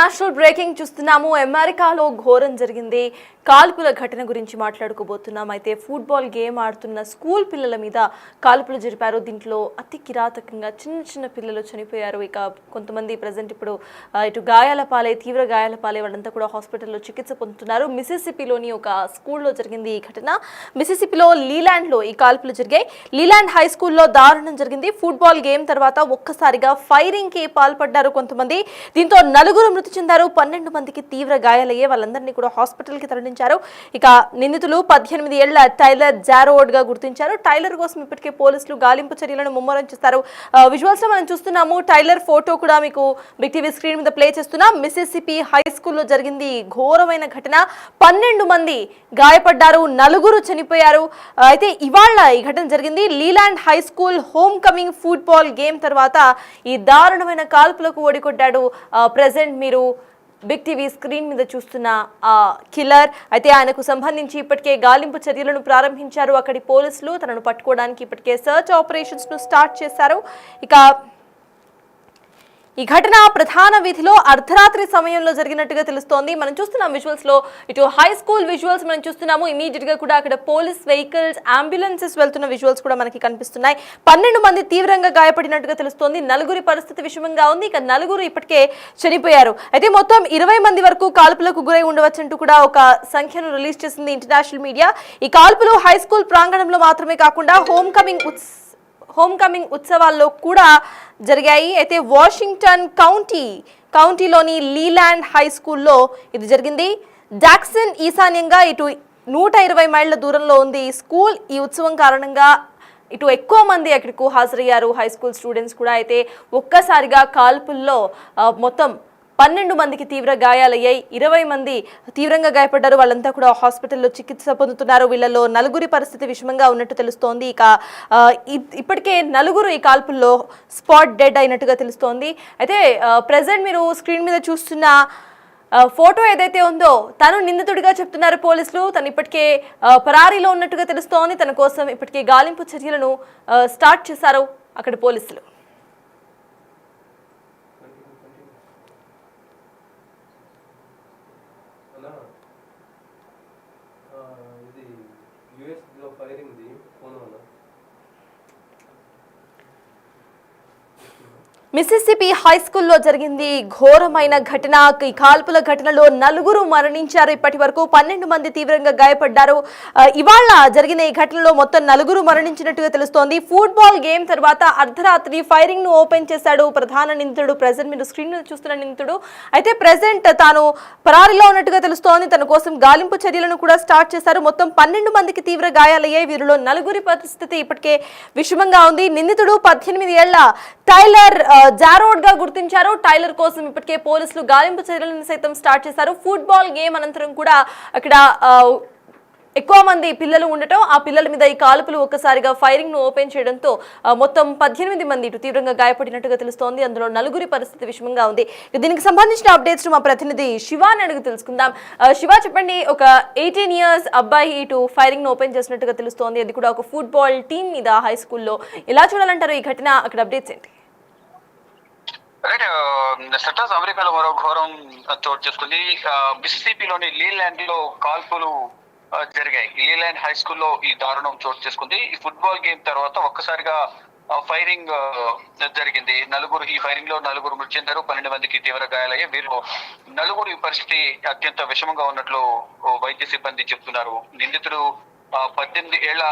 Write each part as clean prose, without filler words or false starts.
International breaking చూస్తున్నాము. అమెరికాలో ఘోరం జరిగింది. కాల్పుల ఘటన గురించి మాట్లాడుకోబోతున్నాం. అయితే ఫుట్బాల్ గేమ్ ఆడుతున్న స్కూల్ పిల్లల మీద కాల్పులు జరిపారు. దీంట్లో అతి కిరాతకంగా చిన్న చిన్న పిల్లలు చనిపోయారు. ఇక కొంతమంది ప్రజెంట్ ఇప్పుడు ఇటు గాయాల పాలై తీవ్ర గాయాల పాలై వాళ్ళంతా కూడా హాస్పిటల్లో చికిత్స పొందుతున్నారు. మిసిసిపిలోని ఒక స్కూల్లో జరిగింది ఈ ఘటన. మిసిసిపిలో లీలాండ్లో ఈ కాల్పులు జరిగాయి. లీలాండ్ హై స్కూల్లో దారుణం జరిగింది. ఫుట్బాల్ గేమ్ తర్వాత ఒక్కసారిగా ఫైరింగ్కి పాల్పడ్డారు కొంతమంది. దీంతో నలుగురు మృతి చెందారు. 12 మందికి తీవ్ర గాయాలయ్యే వాళ్ళందరినీ కూడా హాస్పిటల్కి తరలించారు. ఇక నిందితులు 18 ఏళ్ల టైలర్ జారోడ్ గా గుర్తించారు. టైలర్ కోసం ఇప్పటికే పోలీసులు గాలింపు చర్యలను ముమ్మరం చేస్తారు. విజువల్స్ లో మనం చూస్తున్నాము. టైలర్ ఫోటో కూడా మీకు బిగ్ టీవీ స్క్రీన్ మీద ప్లే చేస్తున్నాం. మిసిసిపి హై స్కూల్లో జరిగింది ఘోరమైన ఘటన. 12 మంది గాయపడ్డారు, నలుగురు చనిపోయారు. అయితే ఇవాళ ఈ ఘటన జరిగింది. Leyland high school home coming football game తర్వాత ఈ దారుణమైన కాల్పులకు ఓడికొట్టాడు ప్రెసెంట్ మీరు బిగ్ టీవీ స్క్రీన్ మీద చూస్తున్న కిల్లర్. అయితే ఆయనకు సంబంధించి ఇప్పటికే గాలింపు చర్యలను ప్రారంభించారు అక్కడి పోలీసులు. తనను పట్టుకోవడానికి ఇప్పటికే సర్చ్ ఆపరేషన్స్ ను స్టార్ట్ చేశారు. ఇక ఈ ఘటన ప్రధాన వీధిలో అర్ధరాత్రి సమయంలో జరిగినట్టుగా తెలుస్తోంది. మనం చూస్తున్నాం విజువల్స్ లో, ఇటు హై స్కూల్ విజువల్స్ మనం చూస్తున్నాము. ఇమీడియట్ గా కూడా అక్కడ పోలీస్ వెహికల్స్, అంబులెన్సెస్ వెళ్తున్న విజువల్స్ కూడా మనకి కనిపిస్తున్నాయి. 12 మంది తీవ్రంగా గాయపడినట్టుగా తెలుస్తోంది. నలుగురి పరిస్థితి విషమంగా ఉంది. ఇక నలుగురు ఇప్పటికే చనిపోయారు. అయితే మొత్తం 20 మంది వరకు కాల్పులకు గురై ఉండవచ్చంటూ కూడా ఒక సంఖ్యను రిలీజ్ చేసింది ఇంటర్నేషనల్ మీడియా. ఈ కాల్పులు హై స్కూల్ ప్రాంగణంలో మాత్రమే కాకుండా హోమ్ కమింగ్ ఉత్సవాల్లో కూడా జరిగాయి. అయితే వాషింగ్టన్ కౌంటీలోని లీలాండ్ హై స్కూల్లో ఇది జరిగింది. జాక్సన్ ఈశాన్యంగా ఇటు 120 మైళ్ళ దూరంలో ఉంది ఈ స్కూల్. ఈ ఉత్సవం కారణంగా ఇటు ఎక్కువ మంది అక్కడికి హాజరయ్యారు, హై స్కూల్ స్టూడెంట్స్ కూడా. అయితే ఒక్కసారిగా కాల్పుల్లో మొత్తం 12 మందికి తీవ్ర గాయాలయ్యాయి. 20 మంది తీవ్రంగా గాయపడ్డారు. వాళ్ళంతా కూడా హాస్పిటల్లో చికిత్స పొందుతున్నారు. వీళ్ళలో నలుగురి పరిస్థితి విషమంగా ఉన్నట్టు తెలుస్తోంది. ఇక ఇప్పటికే నలుగురు ఈ కాల్పుల్లో స్పాట్ డెడ్ అయినట్టుగా తెలుస్తోంది. అయితే ప్రెసెంట్ మీరు స్క్రీన్ మీద చూస్తున్న ఫోటో ఏదైతే ఉందో తను నిందితుడిగా చెప్తున్నారు పోలీసులు. తను ఇప్పటికే పరారీలో ఉన్నట్టుగా తెలుస్తోంది. తన కోసం ఇప్పటికే గాలింపు చర్యలను స్టార్ట్ చేశారు అక్కడ పోలీసులు. ఇది యుఎస్ లో ఫైరింగ్ ది ఫోన్ వల్ల మిసిసిపి హై స్కూల్లో జరిగింది ఘోరమైన ఘటన. ఈ కాల్పుల ఘటనలో నలుగురు మరణించారు. ఇప్పటి వరకు 12 మంది తీవ్రంగా గాయపడ్డారు. ఇవాళ జరిగిన ఈ ఘటనలో మొత్తం నలుగురు మరణించినట్టుగా తెలుస్తోంది. ఫుట్బాల్ గేమ్ తర్వాత అర్ధరాత్రి ఫైరింగ్ ను ఓపెన్ చేశాడు ప్రధాన నిందితుడు. ప్రెసెంట్ మీరు స్క్రీన్ మీద చూస్తున్న నిందితుడు. అయితే ప్రెసెంట్ తాను పరారీలో ఉన్నట్టుగా తెలుస్తోంది. తన కోసం గాలింపు చర్యలను కూడా స్టార్ట్ చేశారు. మొత్తం 12 మందికి తీవ్ర గాయాలయ్యాయి. వీరిలో నలుగురి పరిస్థితి ఇప్పటికే విషమంగా ఉంది. నిందితుడు 18 ఏళ్ల టైలర్ జారోడ్ గా గుర్తించారు. టైలర్ కోసం ఇప్పటికే పోలీసులు గాలింపు చర్యలను సైతం స్టార్ట్ చేశారు. ఫుట్బాల్ గేమ్ అనంతరం కూడా అక్కడ ఎక్కువ మంది పిల్లలు ఉండటం, ఆ పిల్లల మీద ఈ కాల్పులు ఒక్కసారిగా ఫైరింగ్ ను ఓపెన్ చేయడంతో మొత్తం 18 మంది ఇటు తీవ్రంగా గాయపడినట్టుగా తెలుస్తోంది. అందులో నలుగురి పరిస్థితి విషమంగా ఉంది. దీనికి సంబంధించిన అప్డేట్స్ మా ప్రతినిధి శివాని అడిగి తెలుసుకుందాం. శివ, చెప్పండి, ఒక 18 ఇయర్స్ అబ్బాయి ఇటు ఫైరింగ్ ను ఓపెన్ చేసినట్టుగా తెలుస్తోంది. అది కూడా ఒక ఫుట్బాల్ టీం మీద హై స్కూల్లో. ఎలా చూడాలంటారు ఈ ఘటన? అక్కడ అప్డేట్స్ ఏంటి? సటస్ అమెరికాలో మరో ఘోరం చోటు చేసుకుంది. మిసిసిపిలోని లీలాండ్ లో కాల్పులు జరిగాయి. లీలాండ్ హై స్కూల్లో ఈ దారుణం చోటు చేసుకుంది. ఈ ఫుట్బాల్ గేమ్ తర్వాత ఒక్కసారిగా ఫైరింగ్ జరిగింది. ఈ ఫైరింగ్ లో నలుగురు మృతి చెందారు. 12 మందికి తీవ్ర గాయాలయ్యాయి. వీళ్ళు నలుగురు పరిస్థితి అత్యంత విషమంగా ఉన్నట్లు వైద్య సిబ్బంది చెప్తున్నారు. నిందితుడు 18 ఏళ్ల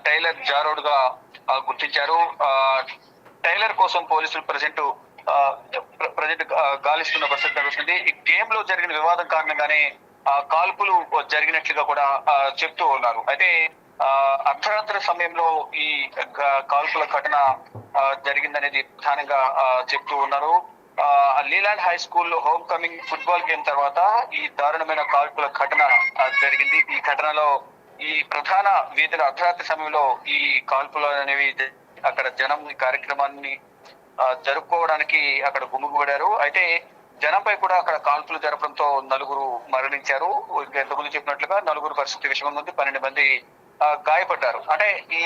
టైలర్ జారోడ్ గా గుర్తించారు. టైలర్ కోసం పోలీసులు ప్రజెంట్ గాలిస్తున్న పరిస్థితి కనిపిస్తుంది. ఈ గేమ్ లో జరిగిన వివాదం కారణంగానే కాల్పులు జరిగినట్లుగా కూడా చెప్తూ ఉన్నారు. అయితే అర్ధరాత్రి సమయంలో ఈ కాల్పుల ఘటన జరిగిందనేది ప్రధానంగా చెప్తూ ఉన్నారు. లీలాండ్ హై స్కూల్లో హోమ్ కమింగ్ ఫుట్బాల్ గేమ్ తర్వాత ఈ దారుణమైన కాల్పుల ఘటన జరిగింది. ఈ ఘటనలో ఈ ప్రధాన వీధుల అర్ధరాత్రి సమయంలో ఈ కాల్పులు అనేవి అక్కడ జనం ఈ కార్యక్రమాన్ని జరుపుకోవడానికి అక్కడ గుమిగూడారు. అయితే జనంపై కూడా అక్కడ కాల్పులు జరపడంతో నలుగురు మరణించారు. ఎంతమంది చెప్పినట్లుగా నలుగురు పరిస్థితి విషమంగా ఉంది. 12 మంది గాయపడ్డారు. అంటే ఈ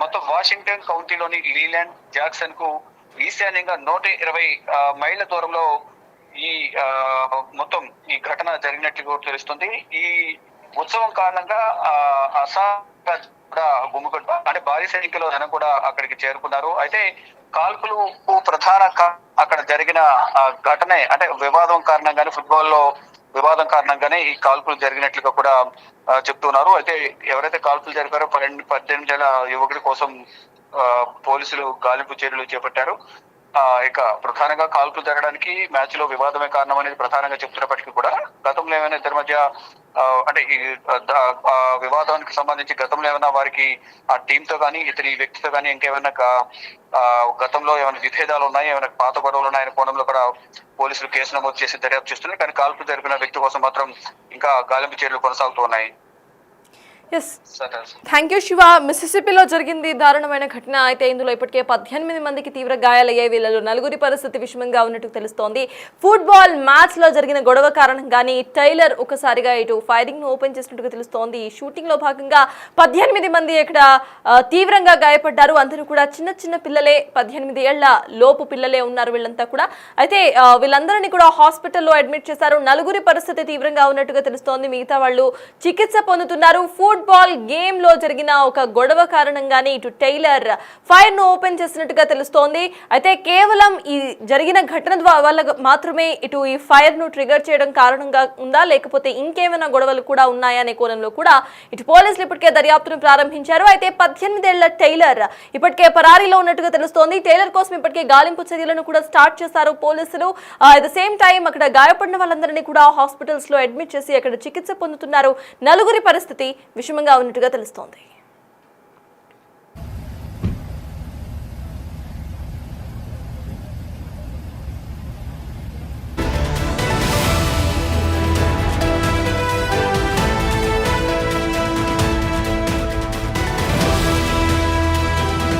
మొత్తం వాషింగ్టన్ కౌంటీలోని లీలాండ్ జాక్సన్ కు ఈశాన్యంగా 120 మైళ్ళ దూరంలో ఈ మొత్తం ఈ ఘటన జరిగినట్లు తెలుస్తుంది. ఈ ఉత్సవం కారణంగా కూడా గుమ్ముకుంటా అంటే భారీ సంఖ్యలో జనం కూడా అక్కడికి చేరుకున్నారు. అయితే కాల్పులు ప్రధాన అక్కడ జరిగిన ఘటనే అంటే వివాదం కారణంగానే ఫుట్బాల్ లో వివాదం కారణంగానే ఈ కాల్పులు జరిగినట్లుగా కూడా చెప్తున్నారు. అయితే ఎవరైతే కాల్పులు జరిపారో 18 ఏళ్ల యువకుడి కోసం పోలీసులు గాలింపు చర్యలు చేపట్టారు. ఇక ప్రధానంగా కాల్పులు జరగడానికి మ్యాచ్ లో వివాదమే కారణం అనేది ప్రధానంగా చెప్తున్నప్పటికీ కూడా గతంలో ఏమైనా ఇద్దరి మధ్య అంటే ఈ వివాదానికి సంబంధించి గతంలో ఏమైనా వారికి ఆ టీమ్ తో కానీ ఇతని వ్యక్తితో కానీ ఇంకేమైనా గతంలో ఏమైనా విభేదాలు ఉన్నాయి, ఏమైనా పాత గొడవలు ఉన్నాయని కోణంలో కూడా పోలీసులు కేసు నమోదు చేసి దర్యాప్తు చేస్తున్నారు. కానీ కాల్పులు జరిపిన వ్యక్తి కోసం మాత్రం ఇంకా గాలింపు చర్యలు కొనసాగుతూ ఉన్నాయి. Yes, thank you Shiva. మిసిసిపిలో జరిగింది దారుణమైన ఘటన. అయితే ఇందులో ఇప్పటికే 18 మందికి తీవ్ర గాయాలయ్యాయి. వీళ్ళలో 4 పరిస్థితి విషమంగా ఉన్నట్టు తెలుస్తోంది. ఫుట్బాల్ మ్యాచ్ లో జరిగిన గొడవ కారణంగానే టైలర్ ఒకసారిగా ఇటు ఫైరింగ్ ను ఓపెన్ చేసినట్టుగా తెలుస్తోంది. ఈ షూటింగ్ లో భాగంగా 18 మంది ఇక్కడ తీవ్రంగా గాయపడ్డారు. అందరూ కూడా చిన్న చిన్న పిల్లలే, 18 ఏళ్ల లోపు పిల్లలే ఉన్నారు వీళ్ళంతా కూడా. అయితే వీళ్ళందరినీ కూడా హాస్పిటల్లో అడ్మిట్ చేశారు. 4 పరిస్థితి తీవ్రంగా ఉన్నట్టుగా తెలుస్తోంది. మిగతా వాళ్ళు చికిత్స పొందుతున్నారు. ఫుట్బాల్ గేమ్ లో జరిగిన ఒక గొడవ కారణంగానే ఇటు టైలర్ ఫైర్ ను ఓపెన్ చేసినట్టుగా తెలుస్తోంది. అయితే కేవలం ఈ జరిగిన ఘటన వల్ల మాత్రమే ఇటు ఈ ఫైర్ ను ట్రిగర్ చేయడం కారణంగా ఉందా, లేకపోతే ఇంకేమైనా గొడవలు కూడా ఉన్నాయా అనే కోణంలో కూడా ఇటు పోలీసులు ఇప్పటికే దర్యాప్తును ప్రారంభించారు. అయితే 18 ఏళ్ల టైలర్ ఇప్పటికే పరారీలో ఉన్నట్టుగా తెలుస్తోంది. టైలర్ కోసం ఇప్పటికే గాలింపు చర్యలను కూడా స్టార్ట్ చేశారు పోలీసులు. అట్ ద సేమ్ టైం అక్కడ గాయపడిన వాళ్ళందరినీ కూడా హాస్పిటల్స్ లో అడ్మిట్ చేసి అక్కడ చికిత్స పొందుతున్నారు. 4 పరిస్థితి విషమంగా ఉన్నట్టుగా తెలుస్తోంది.